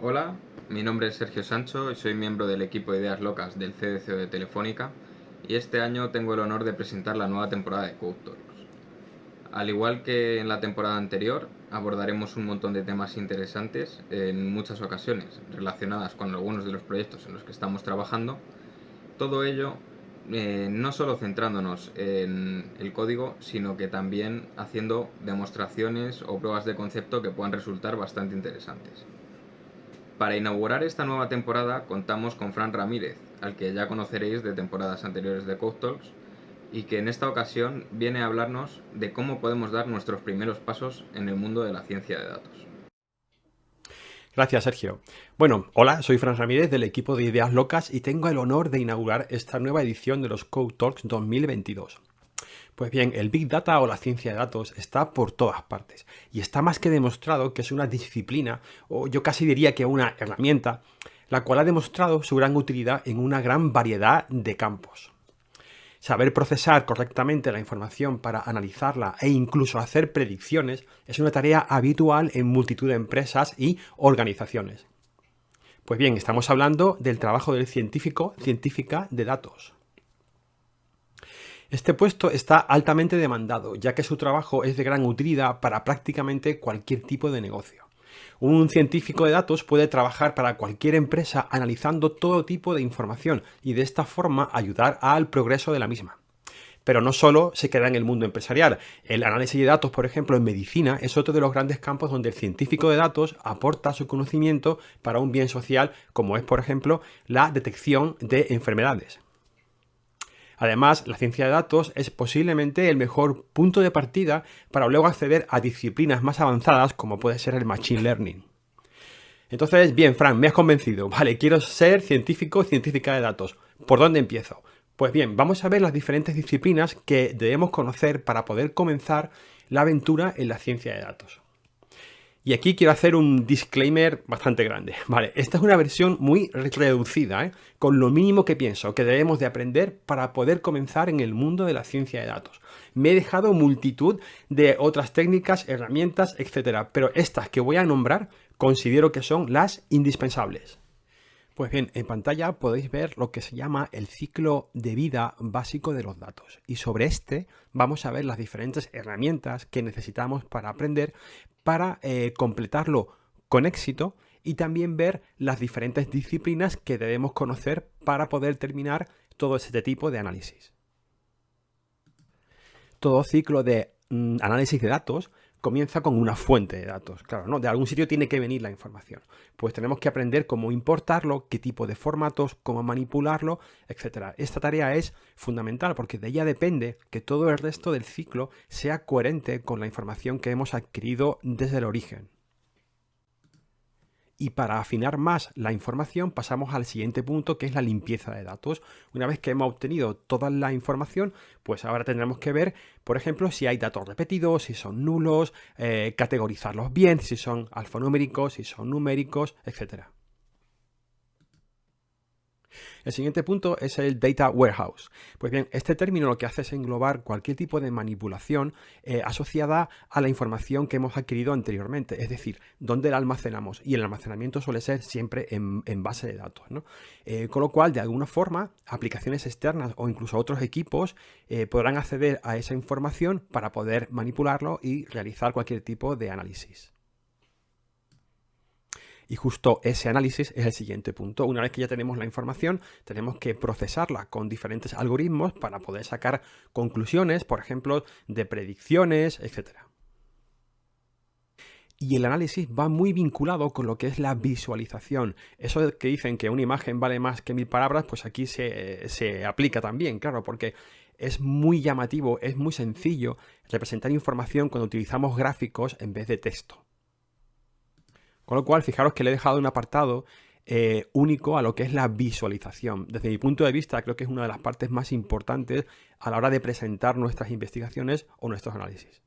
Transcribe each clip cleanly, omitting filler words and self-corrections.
Hola, mi nombre es Sergio Sancho y soy miembro del equipo de Ideas Locas del CDCO de Telefónica y este año tengo el honor de presentar la nueva temporada de Code Talks. Al igual que en la temporada anterior, abordaremos un montón de temas interesantes en muchas ocasiones relacionadas con algunos de los proyectos en los que estamos trabajando. Todo ello no solo centrándonos en el código, sino que también haciendo demostraciones o pruebas de concepto que puedan resultar bastante interesantes. Para inaugurar esta nueva temporada contamos con Fran Ramírez, al que ya conoceréis de temporadas anteriores de Code Talks, y que en esta ocasión viene a hablarnos de cómo podemos dar nuestros primeros pasos en el mundo de la ciencia de datos. Gracias, Sergio. Bueno, hola, soy Fran Ramírez del equipo de Ideas Locas y tengo el honor de inaugurar esta nueva edición de los Code Talks 2022. Pues bien, el Big Data o la ciencia de datos está por todas partes y está más que demostrado que es una disciplina, o yo casi diría que una herramienta, la cual ha demostrado su gran utilidad en una gran variedad de campos. Saber procesar correctamente la información para analizarla e incluso hacer predicciones es una tarea habitual en multitud de empresas y organizaciones. Pues bien, estamos hablando del trabajo del científica de datos. Este puesto está altamente demandado, ya que su trabajo es de gran utilidad para prácticamente cualquier tipo de negocio. Un científico de datos puede trabajar para cualquier empresa analizando todo tipo de información y de esta forma ayudar al progreso de la misma. Pero no solo se queda en el mundo empresarial. El análisis de datos, por ejemplo, en medicina es otro de los grandes campos donde el científico de datos aporta su conocimiento para un bien social, como es, por ejemplo, la detección de enfermedades. Además, la ciencia de datos es posiblemente el mejor punto de partida para luego acceder a disciplinas más avanzadas como puede ser el Machine Learning. Entonces, bien, Frank, me has convencido. Vale, quiero ser científica de datos. ¿Por dónde empiezo? Pues bien, vamos a ver las diferentes disciplinas que debemos conocer para poder comenzar la aventura en la ciencia de datos. Y aquí quiero hacer un disclaimer bastante grande. Vale, esta es una versión muy reducida, con lo mínimo que pienso que debemos de aprender para poder comenzar en el mundo de la ciencia de datos. Me he dejado multitud de otras técnicas, herramientas, etcétera, pero estas que voy a nombrar considero que son las indispensables. Pues bien, en pantalla podéis ver lo que se llama el ciclo de vida básico de los datos. Y sobre este vamos a ver las diferentes herramientas que necesitamos para aprender, para completarlo con éxito y también ver las diferentes disciplinas que debemos conocer para poder terminar todo este tipo de análisis. Todo ciclo de análisis de datos comienza con una fuente de datos. Claro, ¿no? De algún sitio tiene que venir la información. Pues tenemos que aprender cómo importarlo, qué tipo de formatos, cómo manipularlo, etc. Esta tarea es fundamental porque de ella depende que todo el resto del ciclo sea coherente con la información que hemos adquirido desde el origen. Y para afinar más la información pasamos al siguiente punto, que es la limpieza de datos. Una vez que hemos obtenido toda la información, pues ahora tendremos que ver, por ejemplo, si hay datos repetidos, si son nulos, categorizarlos bien, si son alfanuméricos, si son numéricos, etc. El siguiente punto es el Data Warehouse. Pues bien, este término lo que hace es englobar cualquier tipo de manipulación asociada a la información que hemos adquirido anteriormente, es decir, dónde la almacenamos. Y el almacenamiento suele ser siempre en base de datos, ¿no? Con lo cual, de alguna forma, aplicaciones externas o incluso otros equipos podrán acceder a esa información para poder manipularlo y realizar cualquier tipo de análisis. Y justo ese análisis es el siguiente punto. Una vez que ya tenemos la información, tenemos que procesarla con diferentes algoritmos para poder sacar conclusiones, por ejemplo, de predicciones, etc. Y el análisis va muy vinculado con lo que es la visualización. Eso de que dicen que una imagen vale más que 1000 palabras, pues aquí se aplica también, claro, porque es muy llamativo, es muy sencillo representar información cuando utilizamos gráficos en vez de texto. Con lo cual, fijaros que le he dejado un apartado único a lo que es la visualización. Desde mi punto de vista, creo que es una de las partes más importantes a la hora de presentar nuestras investigaciones o nuestros análisis.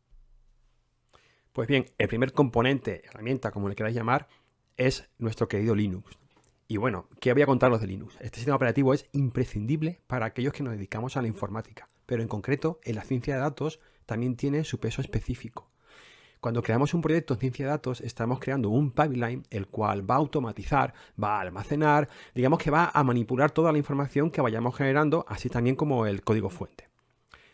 Pues bien, el primer componente, herramienta, como le queráis llamar, es nuestro querido Linux. Y bueno, ¿qué voy a contaros de Linux? Este sistema operativo es imprescindible para aquellos que nos dedicamos a la informática, pero en concreto, en la ciencia de datos también tiene su peso específico. Cuando creamos un proyecto en ciencia de datos, estamos creando un pipeline el cual va a automatizar, va a almacenar, digamos que va a manipular toda la información que vayamos generando, así también como el código fuente.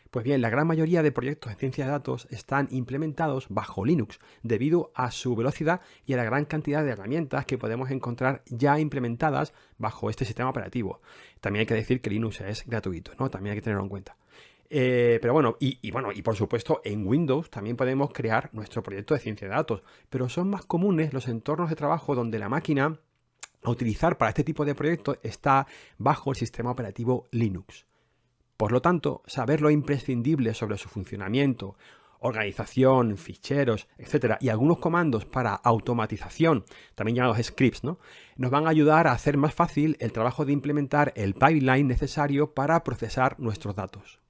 Pues bien, la gran mayoría de proyectos en ciencia de datos están implementados bajo Linux debido a su velocidad y a la gran cantidad de herramientas que podemos encontrar ya implementadas bajo este sistema operativo. También hay que decir que Linux es gratuito, ¿no? También hay que tenerlo en cuenta. Pero bueno, y por supuesto en Windows también podemos crear nuestro proyecto de ciencia de datos, pero son más comunes los entornos de trabajo donde la máquina a utilizar para este tipo de proyectos está bajo el sistema operativo Linux. Por lo tanto, saber lo imprescindible sobre su funcionamiento, organización, ficheros, etcétera, y algunos comandos para automatización, también llamados scripts, ¿no? Nos van a ayudar a hacer más fácil el trabajo de implementar el pipeline necesario para procesar nuestros datos.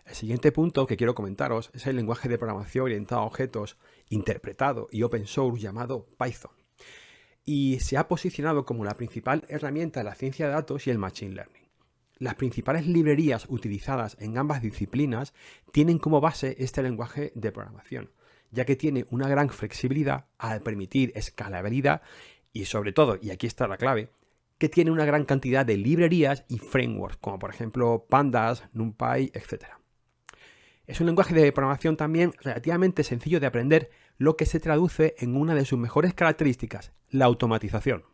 El siguiente punto que quiero comentaros es el lenguaje de programación orientado a objetos interpretado y open source llamado Python. Y se ha posicionado como la principal herramienta de la ciencia de datos y el machine learning. Las principales librerías utilizadas en ambas disciplinas tienen como base este lenguaje de programación, ya que tiene una gran flexibilidad al permitir escalabilidad y sobre todo, y aquí está la clave, que tiene una gran cantidad de librerías y frameworks, como por ejemplo Pandas, NumPy, etc. Es un lenguaje de programación también relativamente sencillo de aprender, lo que se traduce en una de sus mejores características, la automatización.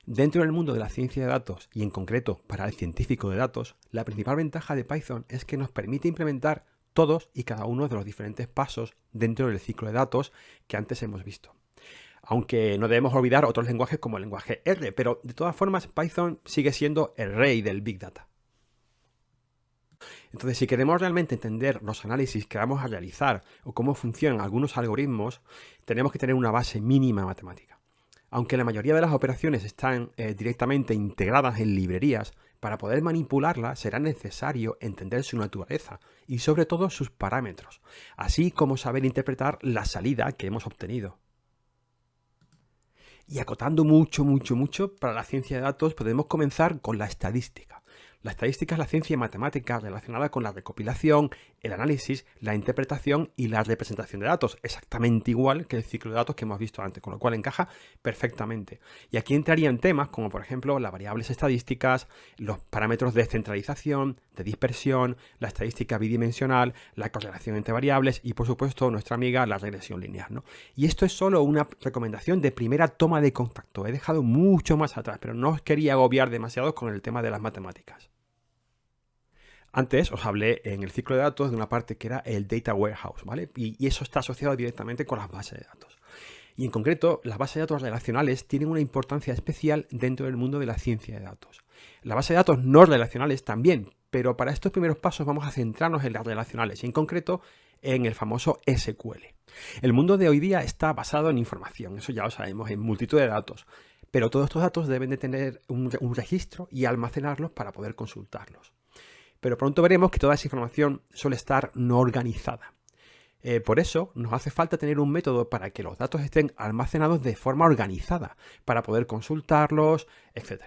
Dentro del mundo de la ciencia de datos, y en concreto para el científico de datos, la principal ventaja de Python es que nos permite implementar todos y cada uno de los diferentes pasos dentro del ciclo de datos que antes hemos visto. Aunque no debemos olvidar otros lenguajes como el lenguaje R, pero de todas formas Python sigue siendo el rey del Big Data. Entonces, si queremos realmente entender los análisis que vamos a realizar o cómo funcionan algunos algoritmos, tenemos que tener una base mínima matemática. Aunque la mayoría de las operaciones están directamente integradas en librerías, para poder manipularlas será necesario entender su naturaleza y sobre todo sus parámetros, así como saber interpretar la salida que hemos obtenido. Y acotando mucho, para la ciencia de datos podemos comenzar con la estadística. La estadística es la ciencia matemática relacionada con la recopilación, el análisis, la interpretación y la representación de datos, exactamente igual que el ciclo de datos que hemos visto antes, con lo cual encaja perfectamente. Y aquí entrarían temas como por ejemplo las variables estadísticas, los parámetros de centralización, de dispersión, la estadística bidimensional, la correlación entre variables y por supuesto nuestra amiga la regresión lineal, ¿no? Y esto es solo una recomendación de primera toma de contacto. He dejado mucho más atrás, pero no os quería agobiar demasiado con el tema de las matemáticas. Antes os hablé en el ciclo de datos de una parte que era el Data Warehouse, ¿vale? Y eso está asociado directamente con las bases de datos. Y en concreto, las bases de datos relacionales tienen una importancia especial dentro del mundo de la ciencia de datos. Las bases de datos no relacionales también, pero para estos primeros pasos vamos a centrarnos en las relacionales y en concreto en el famoso SQL. El mundo de hoy día está basado en información, eso ya lo sabemos, en multitud de datos. Pero todos estos datos deben de tener un registro y almacenarlos para poder consultarlos. Pero pronto veremos que toda esa información suele estar no organizada. Por eso nos hace falta tener un método para que los datos estén almacenados de forma organizada, para poder consultarlos, etc.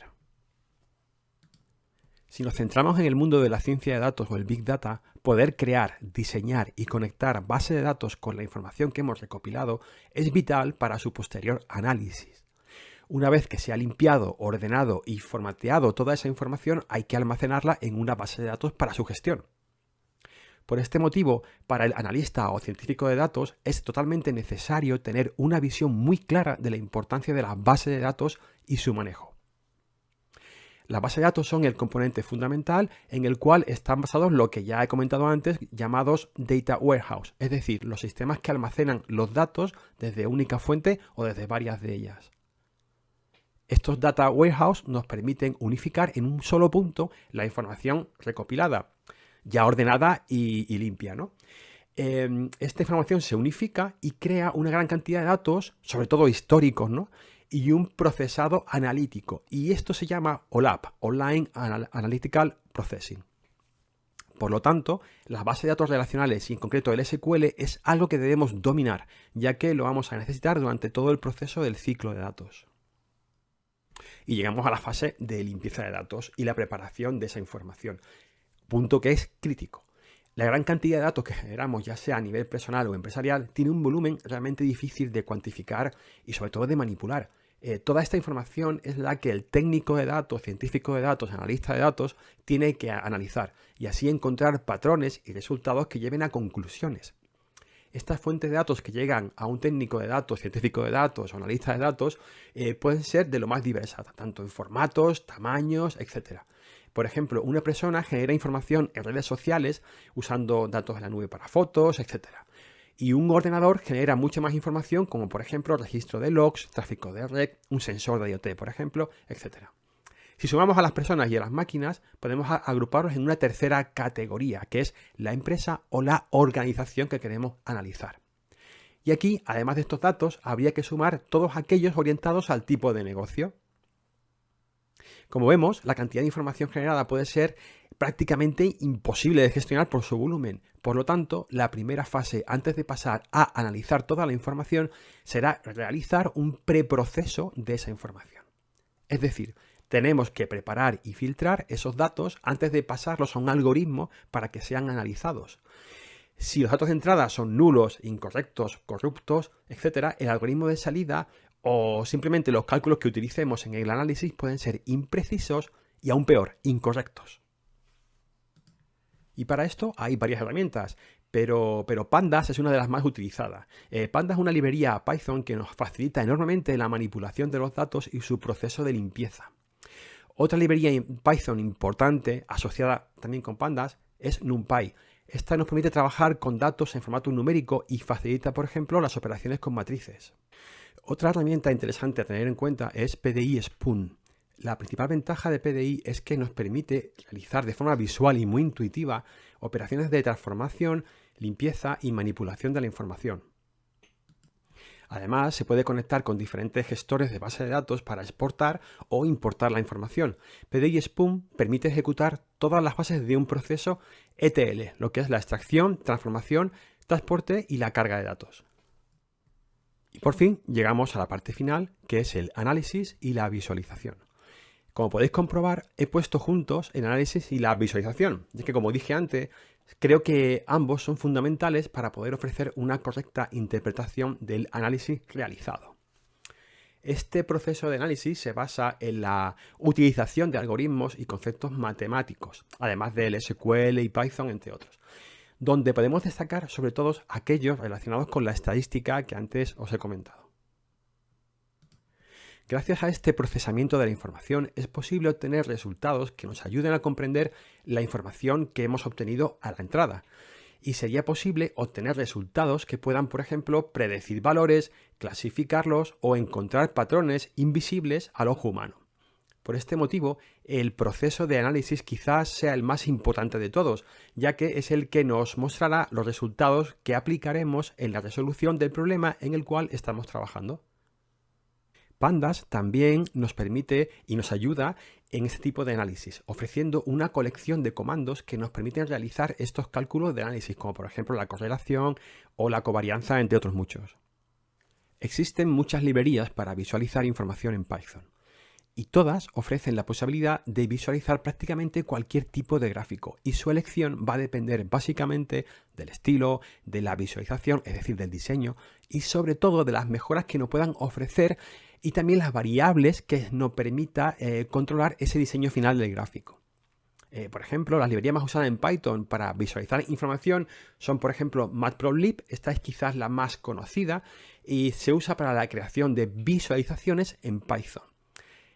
Si nos centramos en el mundo de la ciencia de datos o el Big Data, poder crear, diseñar y conectar bases de datos con la información que hemos recopilado es vital para su posterior análisis. Una vez que se ha limpiado, ordenado y formateado toda esa información, hay que almacenarla en una base de datos para su gestión. Por este motivo, para el analista o científico de datos es totalmente necesario tener una visión muy clara de la importancia de las bases de datos y su manejo. Las bases de datos son el componente fundamental en el cual están basados lo que ya he comentado antes, llamados Data Warehouse, es decir, los sistemas que almacenan los datos desde única fuente o desde varias de ellas. Estos Data Warehouse nos permiten unificar en un solo punto la información recopilada, ya ordenada y limpia, ¿no? Esta información se unifica y crea una gran cantidad de datos, sobre todo históricos, ¿no? Y un procesado analítico. Y esto se llama OLAP, Online Analytical Processing. Por lo tanto, las bases de datos relacionales y en concreto el SQL es algo que debemos dominar, ya que lo vamos a necesitar durante todo el proceso del ciclo de datos. Y llegamos a la fase de limpieza de datos y la preparación de esa información, punto que es crítico. La gran cantidad de datos que generamos, ya sea a nivel personal o empresarial, tiene un volumen realmente difícil de cuantificar y sobre todo de manipular. Toda esta información es la que el técnico de datos, científico de datos, analista de datos, tiene que analizar y así encontrar patrones y resultados que lleven a conclusiones. Estas fuentes de datos que llegan a un técnico de datos, científico de datos o analista de datos pueden ser de lo más diversas, tanto en formatos, tamaños, etc. Por ejemplo, una persona genera información en redes sociales usando datos de la nube para fotos, etc. Y un ordenador genera mucha más información, como por ejemplo registro de logs, tráfico de red, un sensor de IoT, por ejemplo, etc. Si sumamos a las personas y a las máquinas, podemos agruparlos en una tercera categoría, que es la empresa o la organización que queremos analizar. Y aquí, además de estos datos, habría que sumar todos aquellos orientados al tipo de negocio. Como vemos, la cantidad de información generada puede ser prácticamente imposible de gestionar por su volumen. Por lo tanto, la primera fase antes de pasar a analizar toda la información será realizar un preproceso de esa información. Es decir, tenemos que preparar y filtrar esos datos antes de pasarlos a un algoritmo para que sean analizados. Si los datos de entrada son nulos, incorrectos, corruptos, etc., el algoritmo de salida o simplemente los cálculos que utilicemos en el análisis pueden ser imprecisos y aún peor, incorrectos. Y para esto hay varias herramientas, pero Pandas es una de las más utilizadas. Pandas es una librería Python que nos facilita enormemente la manipulación de los datos y su proceso de limpieza. Otra librería en Python importante, asociada también con Pandas, es NumPy. Esta nos permite trabajar con datos en formato numérico y facilita, por ejemplo, las operaciones con matrices. Otra herramienta interesante a tener en cuenta es PDI Spoon. La principal ventaja de PDI es que nos permite realizar de forma visual y muy intuitiva operaciones de transformación, limpieza y manipulación de la información. Además, se puede conectar con diferentes gestores de base de datos para exportar o importar la información. PDI Spoon permite ejecutar todas las fases de un proceso ETL, lo que es la extracción, transformación, transporte y la carga de datos. Y por fin llegamos a la parte final, que es el análisis y la visualización. Como podéis comprobar, he puesto juntos el análisis y la visualización, ya que como dije antes, creo que ambos son fundamentales para poder ofrecer una correcta interpretación del análisis realizado. Este proceso de análisis se basa en la utilización de algoritmos y conceptos matemáticos, además del SQL y Python, entre otros, donde podemos destacar sobre todo aquellos relacionados con la estadística que antes os he comentado. Gracias a este procesamiento de la información es posible obtener resultados que nos ayuden a comprender la información que hemos obtenido a la entrada. Y sería posible obtener resultados que puedan, por ejemplo, predecir valores, clasificarlos o encontrar patrones invisibles al ojo humano. Por este motivo, el proceso de análisis quizás sea el más importante de todos, ya que es el que nos mostrará los resultados que aplicaremos en la resolución del problema en el cual estamos trabajando. Pandas también nos permite y nos ayuda en este tipo de análisis, ofreciendo una colección de comandos que nos permiten realizar estos cálculos de análisis, como por ejemplo la correlación o la covarianza, entre otros muchos. Existen muchas librerías para visualizar información en Python, y todas ofrecen la posibilidad de visualizar prácticamente cualquier tipo de gráfico, y su elección va a depender básicamente del estilo, de la visualización, es decir, del diseño, y sobre todo de las mejoras que nos puedan ofrecer y también las variables que nos permita controlar ese diseño final del gráfico. Por ejemplo, las librerías más usadas en Python para visualizar información son, por ejemplo, Matplotlib. Esta es quizás la más conocida y se usa para la creación de visualizaciones en Python.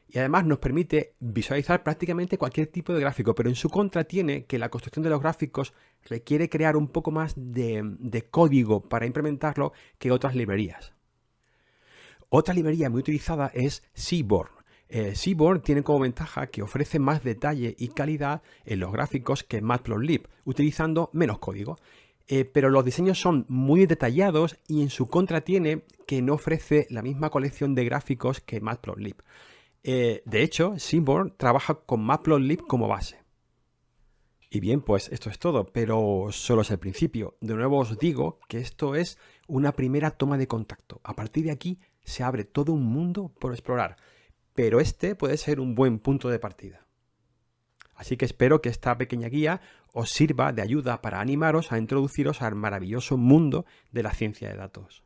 Y además nos permite visualizar prácticamente cualquier tipo de gráfico, pero en su contra tiene que la construcción de los gráficos requiere crear un poco más de código para implementarlo que otras librerías. Otra librería muy utilizada es Seaborn. Seaborn tiene como ventaja que ofrece más detalle y calidad en los gráficos que Matplotlib, utilizando menos código. Pero los diseños son muy detallados y en su contra tiene que no ofrece la misma colección de gráficos que Matplotlib. De hecho, Seaborn trabaja con Matplotlib como base. Y bien, pues esto es todo, pero solo es el principio. De nuevo os digo que esto es una primera toma de contacto. A partir de aquí se abre todo un mundo por explorar, pero este puede ser un buen punto de partida. Así que espero que esta pequeña guía os sirva de ayuda para animaros a introduciros al maravilloso mundo de la ciencia de datos.